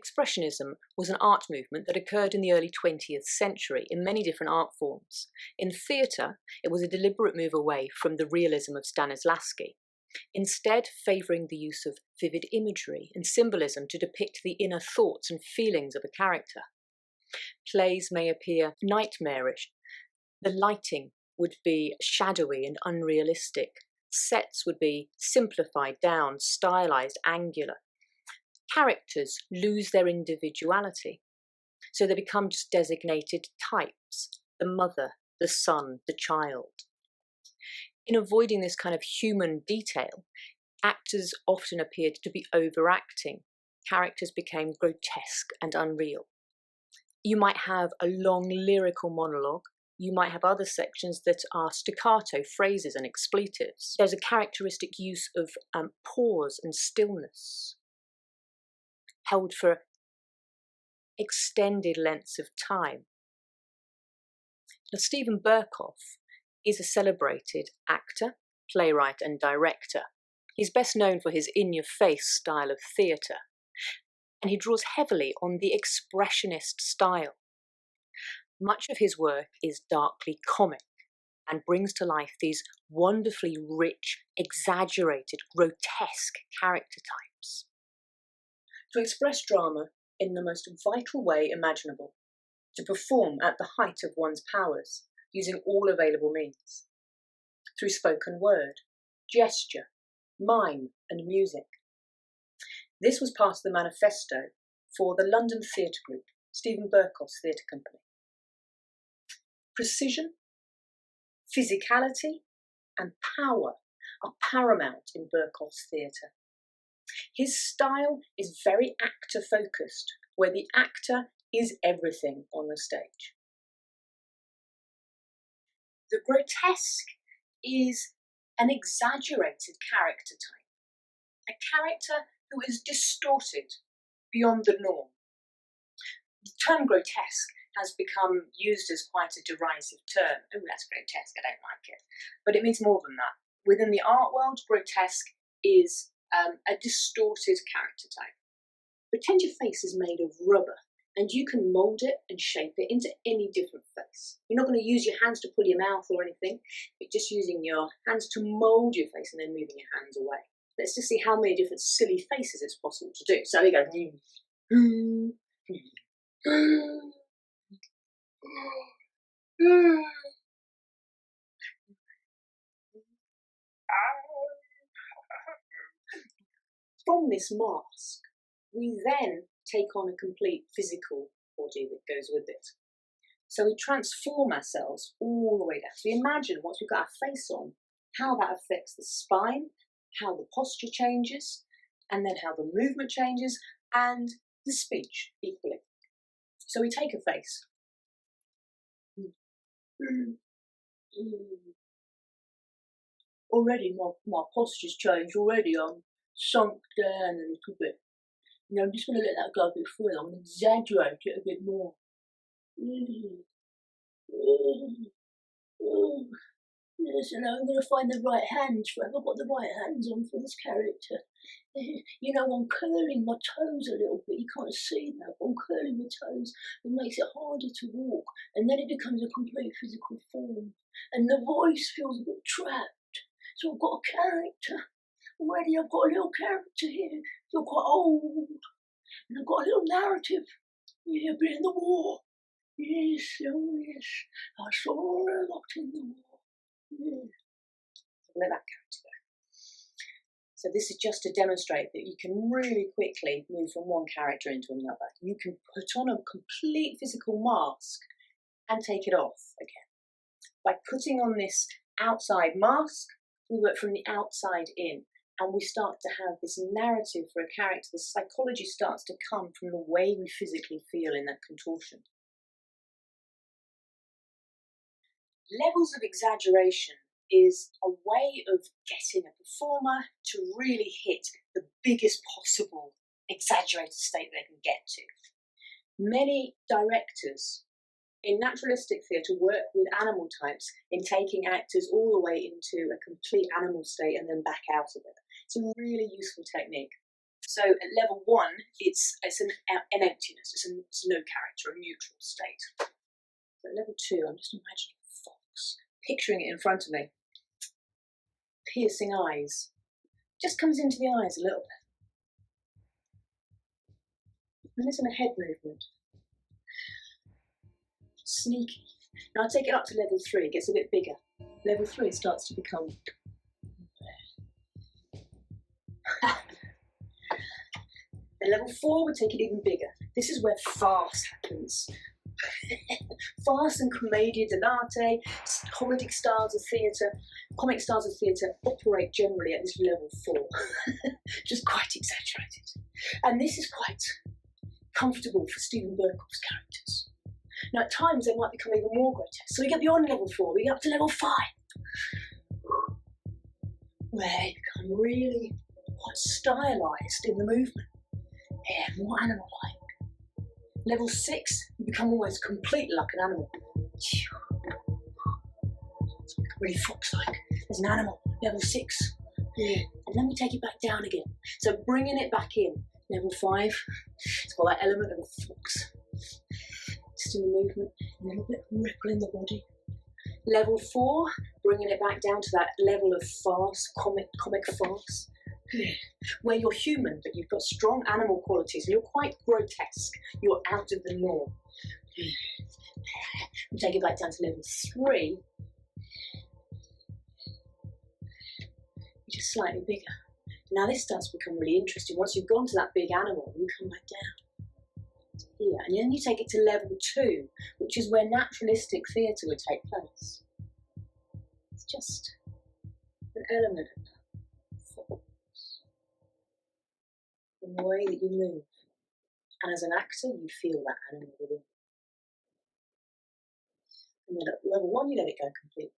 Expressionism was an art movement that occurred in the early 20th century in many different art forms. In theatre, it was a deliberate move away from the realism of Stanislavski, instead favouring the use of vivid imagery and symbolism to depict the inner thoughts and feelings of a character. Plays may appear nightmarish. The lighting would be shadowy and unrealistic. Sets would be simplified down, stylised, angular. Characters lose their individuality, so they become just designated types: the mother, the son, the child. In avoiding this kind of human detail, actors often appeared to be overacting. Characters became grotesque and unreal. You might have a long lyrical monologue. You might have other sections that are staccato phrases and expletives. There's a characteristic use of pause and stillness, held for extended lengths of time. Now, Steven Berkoff is a celebrated actor, playwright and director. He's best known for his in-your-face style of theatre, and he draws heavily on the Expressionist style. Much of his work is darkly comic and brings to life these wonderfully rich, exaggerated, grotesque character types. To express drama in the most vital way imaginable, to perform at the height of one's powers, using all available means, through spoken word, gesture, mime and music. This was part of the manifesto for the London theatre group, Steven Berkoff's theatre company. Precision, physicality and power are paramount in Berkoff's theatre. His style is very actor-focused, where the actor is everything on the stage. The grotesque is an exaggerated character type, a character who is distorted beyond the norm. The term grotesque has become used as quite a derisive term. Oh, that's grotesque, I don't like it. But it means more than that. Within the art world, grotesque is a distorted character type. Pretend your face is made of rubber and you can mould it and shape it into any different face. You're not going to use your hands to pull your mouth or anything, but just using your hands to mould your face and then moving your hands away. Let's just see how many different silly faces it's possible to do. So we go. From this mask, we then take on a complete physical body that goes with it. So we transform ourselves all the way down. So imagine once we've got our face on, how that affects the spine, how the posture changes, and then how the movement changes, and the speech equally. So we take a face. Already my posture's changed already. I'm sunk down a little bit. I'm just going to let that go a bit further. I'm going to exaggerate it a bit more. Yes, and I'm going to find the right hands for it. I've got the right hands on for this character. I'm curling my toes a little bit. You can't see that, but I'm curling my toes. It makes it harder to walk, and then it becomes a complete physical form. And the voice feels a bit trapped. So I've got a character. Already I've got a little character here. You're quite old. And I've got a little narrative. Yeah, been in the war. Yes, oh yes. I saw a lot in the war. Yeah. Let that character go. So this is just to demonstrate that you can really quickly move from one character into another. You can put on a complete physical mask and take it off again. By putting on this outside mask, we work from the outside in. And we start to have this narrative for a character. The psychology starts to come from the way we physically feel in that contortion. Levels of exaggeration is a way of getting a performer to really hit the biggest possible exaggerated state they can get to. Many directors in naturalistic theatre work with animal types in taking actors all the way into a complete animal state and then back out of it. It's a really useful technique. So at level 1, it's an emptiness, it's no character, a neutral state. So at level 2, I'm just imagining a fox, picturing it in front of me. Piercing eyes. Just comes into the eyes a little bit. And there's a head movement. Sneaky. Now I take it up to level 3, it gets a bit bigger. Level 3 starts to become... At level 4, we take it even bigger. This is where farce happens. Farce and commedia dell'arte, comic styles of theatre operate generally at this level 4, just quite exaggerated. And this is quite comfortable for Steven Berkoff's characters. Now at times they might become even more grotesque. So we get beyond level 4, we get up to level 5, where they become really quite stylised in the movement. Yeah, more animal-like. Level 6, you become almost completely like an animal. It's really fox-like. There's an animal. Level 6. Yeah. And then we take it back down again. So bringing it back in. Level 5, it's got that element of a fox. Just in the movement, a little bit of ripple in the body. Level 4, bringing it back down to that level of farce, comic farce. Where you're human, but you've got strong animal qualities and you're quite grotesque. You're out of the norm. We take it back down to level 3. Just slightly bigger. Now this starts to become really interesting. Once you've gone to that big animal, you come back down to here. And then you take it to level 2, which is where naturalistic theatre would take place. It's just an element of that. In the way that you move. And as an actor, you feel that animal within. And then at level 1, you let it go completely.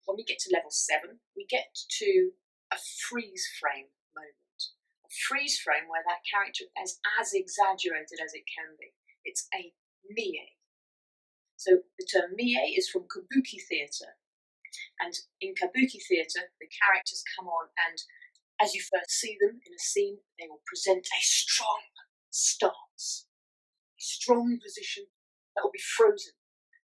When we get to level 7, we get to a freeze frame moment. A freeze frame where that character is as exaggerated as it can be. It's a mie. So the term mie is from kabuki theatre. And in kabuki theatre, the characters come on and as you first see them in a scene, they will present a strong stance, a strong position that will be frozen.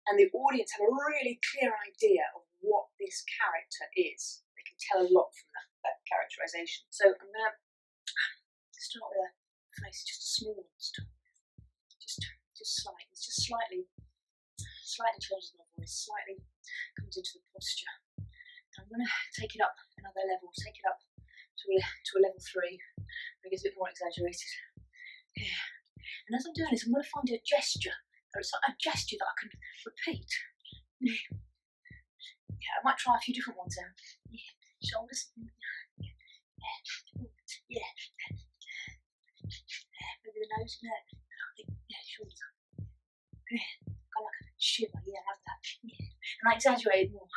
And the audience have a really clear idea of what this character is. They can tell a lot from that characterisation. So I'm going to start with a face, just a small one to start with. Just slightly changes my voice, slightly comes into the posture. And I'm going to take it up another level, take it up to a level 3, where it gets a bit more exaggerated. Yeah. And as I'm doing this, I'm going to find a gesture. It's like a gesture that I can repeat. Yeah, I might try a few different ones out. Yeah, shoulders. Yeah. Maybe the nose. Yeah, shoulders. Yeah, kind of like a shiver. Yeah, I have that. Yeah, and I exaggerate more.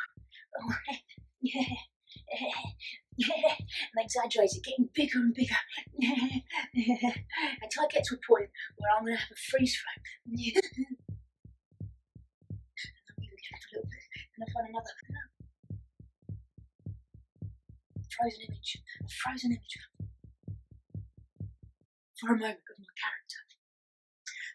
Oh, yeah. And I exaggerate it, getting bigger and bigger. Until I get to a point where I'm going to have a freeze frame. And I'll move again for a little bit. And I find another frozen image. A frozen image for a moment of my character.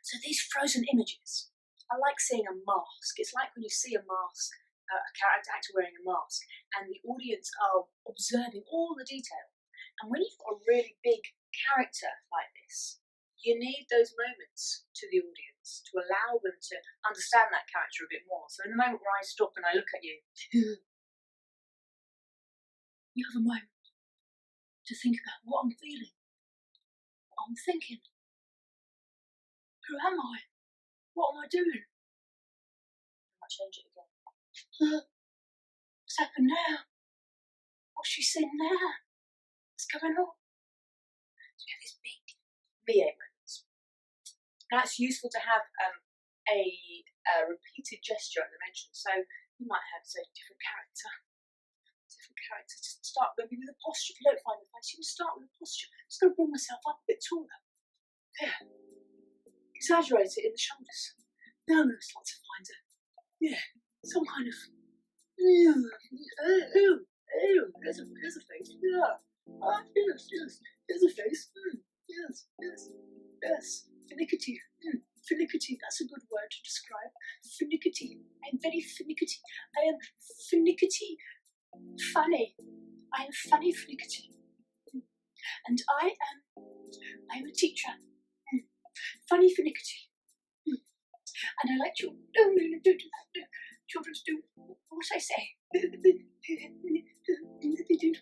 So these frozen images, I like seeing a mask. It's like when you see a mask, a character actor wearing a mask, and the audience are observing all the detail. And when you've got a really big character like this, you need those moments to the audience to allow them to understand that character a bit more. So in the moment where I stop and I look at you, you have a moment to think about what I'm feeling, what I'm thinking. Who am I? What am I doing? I might change it again. What's happened now? What's she seen now? What's going on? So we have these big mie moments. Now it's useful to have a repeated gesture at the mention. So you might have, say, different character. Just start maybe with a posture. If you don't find the face, you can start with a posture. I'm just going to bring myself up a bit taller. Yeah. Exaggerate it in the shoulders. Now I'm going to start to find some kind of Oh, there's a face. Yeah. Ah, yes. There's a face. Yes. Finicky. Finicky. That's a good word to describe. Finicky. I'm very finicky. I am finicky. Funny. I am funny finicky. And I'm a teacher. Funny finicky. And I like children. No, don't do that. Children do what I say. They don't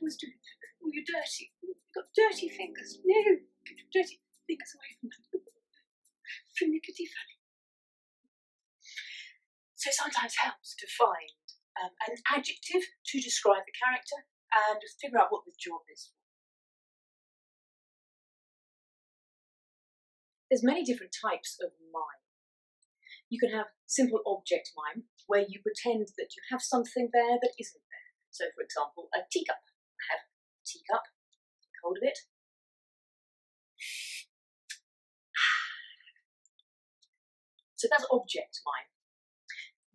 always do it. Oh, you're dirty. You've got dirty fingers. No, get your dirty fingers away from that. Finicky funny. So sometimes helps to find an adjective to describe the character and figure out what the job is for. There's many different types of mime. You can have simple object mime, where you pretend that you have something there that isn't there. So, for example, a teacup. I have a teacup, take hold of it. So that's object mime.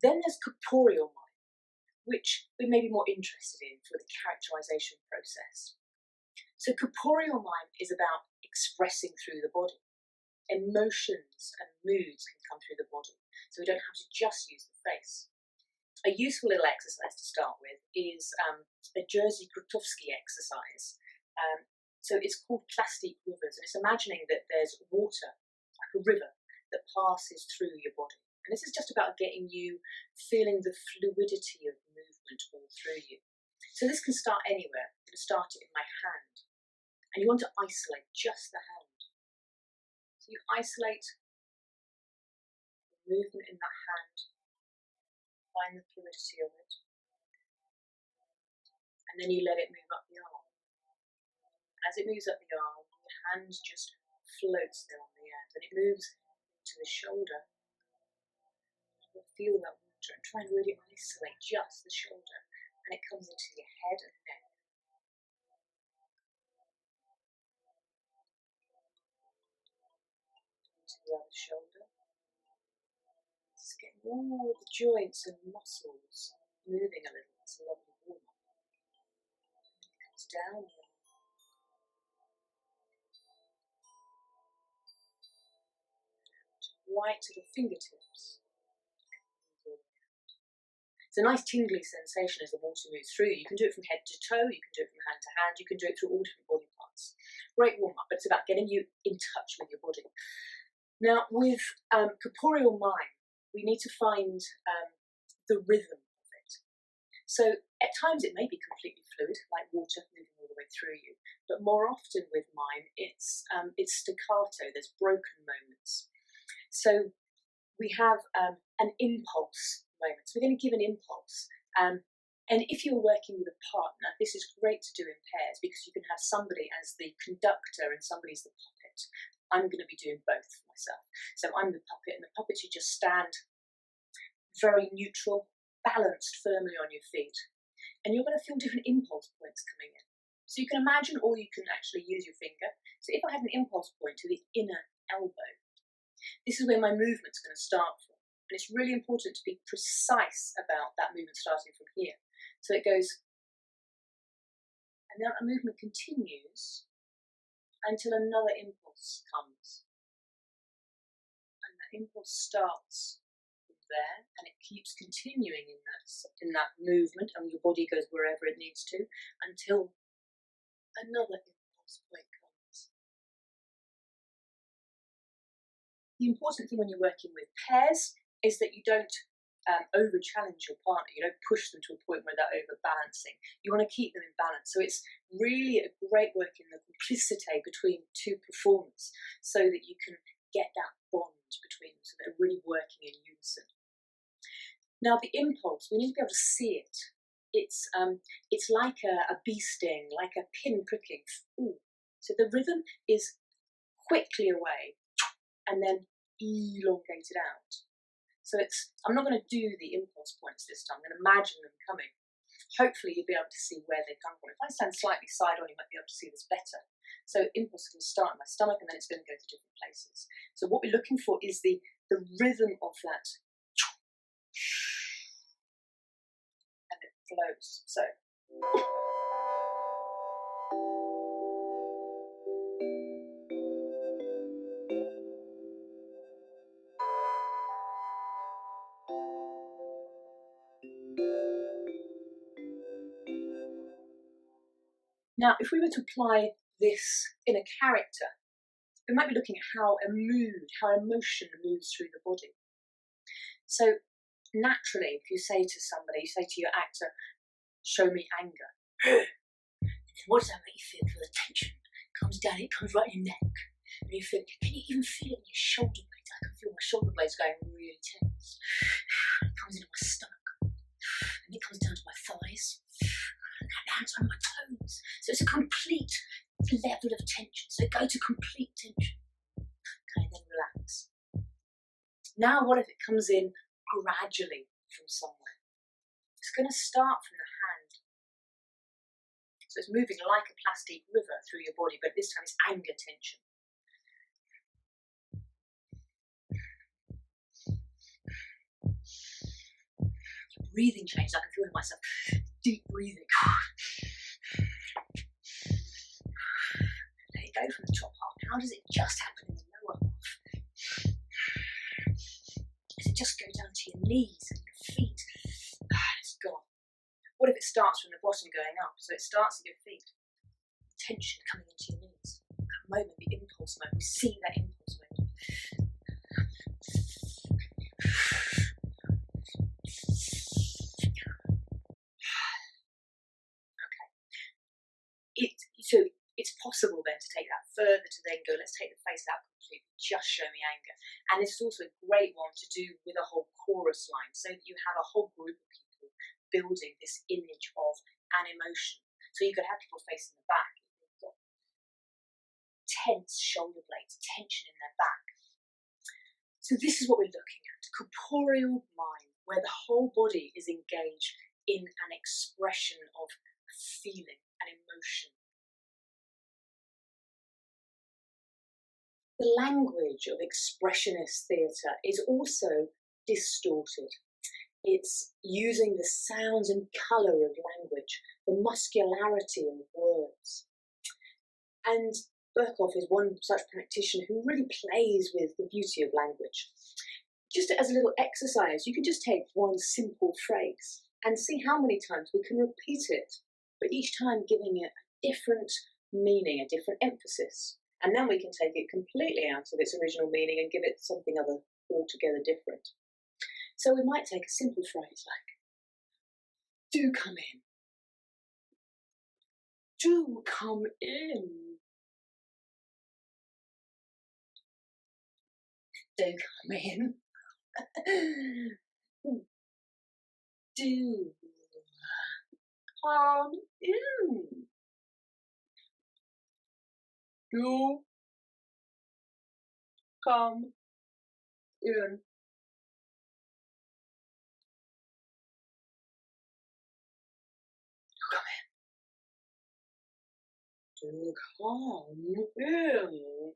Then there's corporeal mime, which we may be more interested in for the characterisation process. So corporeal mime is about expressing through the body. Emotions and moods can come through the body, so we don't have to just use the face. A useful little exercise to start with is a Jerzy Grotowski exercise. So it's called Plastic Rivers, and it's imagining that there's water, like a river, that passes through your body. And this is just about getting you feeling the fluidity of movement all through you. So this can start anywhere. I'm going to start it in my hand. And you want to isolate just the hand. So you isolate the movement in that hand, find the fluidity of it, and then you let it move up the arm. As it moves up the arm, the hand just floats there on the end, and it moves to the shoulder. You'll feel that water and try and really isolate just the shoulder, and it comes into your head and neck. The other shoulder. Just getting all the joints and muscles moving a little. It's a lovely warm up. It comes down right to the fingertips. It's a nice tingly sensation as the water moves through. You can do it from head to toe, you can do it from hand to hand, you can do it through all different body parts. Great warm up, but it's about getting you in touch with your body. Now, with corporeal mime, we need to find the rhythm of it. So at times it may be completely fluid, like water moving all the way through you, but more often with mime, it's staccato, there's broken moments. So we have an impulse moment. So we're going to give an impulse. And if you're working with a partner, this is great to do in pairs because you can have somebody as the conductor and somebody's the puppet. I'm going to be doing both myself. So I'm the puppet, and the puppet should just stand very neutral, balanced firmly on your feet. And you're going to feel different impulse points coming in. So you can imagine, or you can actually use your finger. So if I had an impulse point to the inner elbow, this is where my movement's going to start from. And it's really important to be precise about that movement starting from here. So it goes, and then the movement continues until another impulse comes. And that impulse starts from there, and it keeps continuing in that movement, and your body goes wherever it needs to, until another impulse point comes. The important thing when you're working with pairs is that you don't over-challenge your partner. You don't push them to a point where they're over-balancing. You want to keep them in balance. So it's really a great work in the complicity between two performers so that you can get that bond between them so they're really working in unison. Now the impulse, we need to be able to see it. It's like a bee sting, like a pin pricking. Ooh. So the rhythm is quickly away and then elongated out. So I'm not going to do the impulse points this time. I'm going to imagine them coming. Hopefully you'll be able to see where they come from. If I stand slightly side on, you might be able to see this better. So impulse is going to start in my stomach and then it's going to go to different places. So what we're looking for is the rhythm of that. And it flows. So Now, if we were to apply this in a character, we might be looking at how a mood, how emotion moves through the body. So naturally, if you say to somebody, you say to your actor, show me anger, what does that make you feel? The tension comes down, it comes right in your neck. And you feel, can you even feel it in your shoulder blades? I can feel my shoulder blades going really tense. It comes into my stomach, and it comes down to my thighs, and now it's on my toes. So it's a complete level of tension. So go to complete tension. Okay, then relax. Now what if it comes in gradually from somewhere? It's going to start from the hand. So it's moving like a plastic river through your body, but this time it's anger tension. Your breathing changes. I can feel it myself. Deep breathing. Let it go from the top half. How does it just happen in the lower half? Does it just go down to your knees and your feet? It's gone. What if it starts from the bottom going up? So it starts at your feet. Tension coming into your knees. That moment, the impulse moment. We see that impulse moment. Okay. So it's possible then to take that further to then go, let's take the face out completely, just show me anger. And it's also a great one to do with a whole chorus line, so that you have a whole group of people building this image of an emotion. So you could have people facing the back, they've got tense shoulder blades, tension in their back. So this is what we're looking at, corporeal mime, where the whole body is engaged in an expression of feeling and emotion. The language of expressionist theatre is also distorted. It's using the sounds and colour of language, the muscularity of words. And Berkoff is one such practitioner who really plays with the beauty of language. Just as a little exercise, you can just take one simple phrase and see how many times we can repeat it, but each time giving it a different meaning, a different emphasis. And then we can take it completely out of its original meaning and give it something other altogether different. So we might take a simple phrase like, do come in. Do come in. Do come in. Do come in. Do come in. Do come in.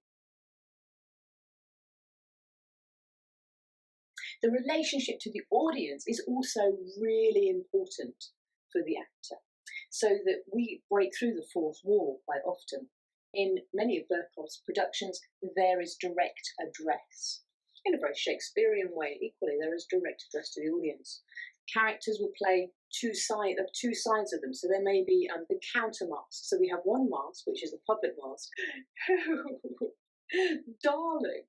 The relationship to the audience is also really important for the actor, so that we break through the fourth wall quite often. In many of Berkoff's productions, there is direct address. In a very Shakespearean way, equally, there is direct address to the audience. Characters will play two sides of them, so there may be the counter mask. So we have one mask, which is the public mask. Darling.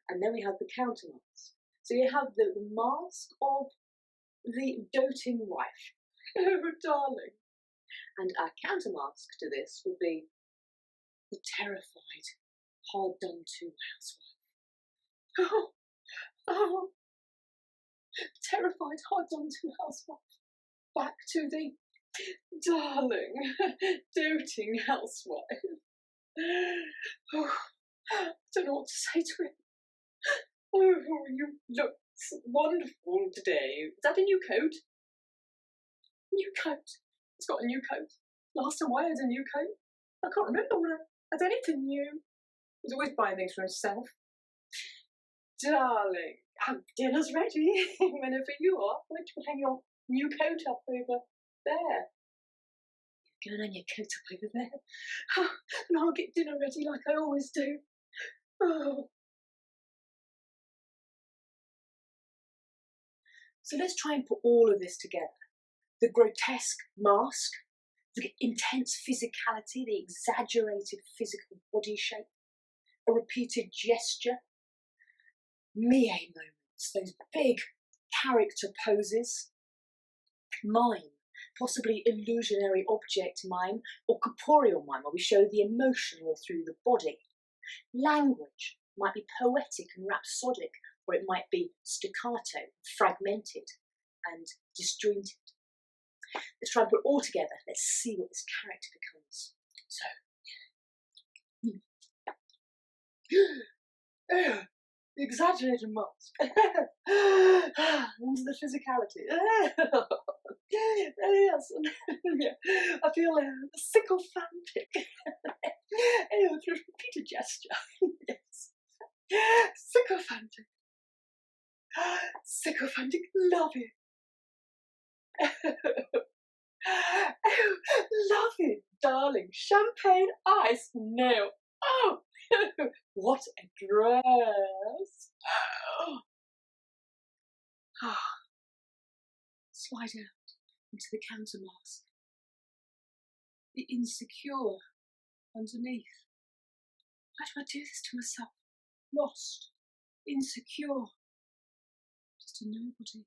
And then we have the counter mask. So you have the mask of the doting wife. Oh, darling. And our counter mask to this would be the terrified, hard done to housewife. Oh, terrified, hard done to housewife. Back to the darling, doting housewife. Oh, I don't know what to say to him. Oh, you look wonderful today. Is that a new coat? New coat. It's got a new coat. Last time I had a new coat, I can't remember when I had anything new. He's always buying things for himself. Darling, dinner's ready. Whenever you are, why don't you hang your new coat up over There. Go and hang your coat up over there. And I'll get dinner ready like I always do. Oh. So let's try and put all of this together. The grotesque mask, the intense physicality, the exaggerated physical body shape, a repeated gesture, Mime moments, those big character poses, mime, possibly illusionary object mime, or corporeal mime, where we show the emotion all through the body. Language might be poetic and rhapsodic, or it might be staccato, fragmented and disjointed. Let's try and put it all together. Let's see what this character becomes. So, the exaggerated mask. Into the physicality. Yes. I feel sycophantic. Through repeated gesture. Yes. Sycophantic. Sycophantic loving. Oh, loving, darling. Champagne ice. No. Oh, what a dress. Oh. Slide out into the counter mask. The insecure underneath. Why do I do this to myself? Lost, insecure, just a nobody.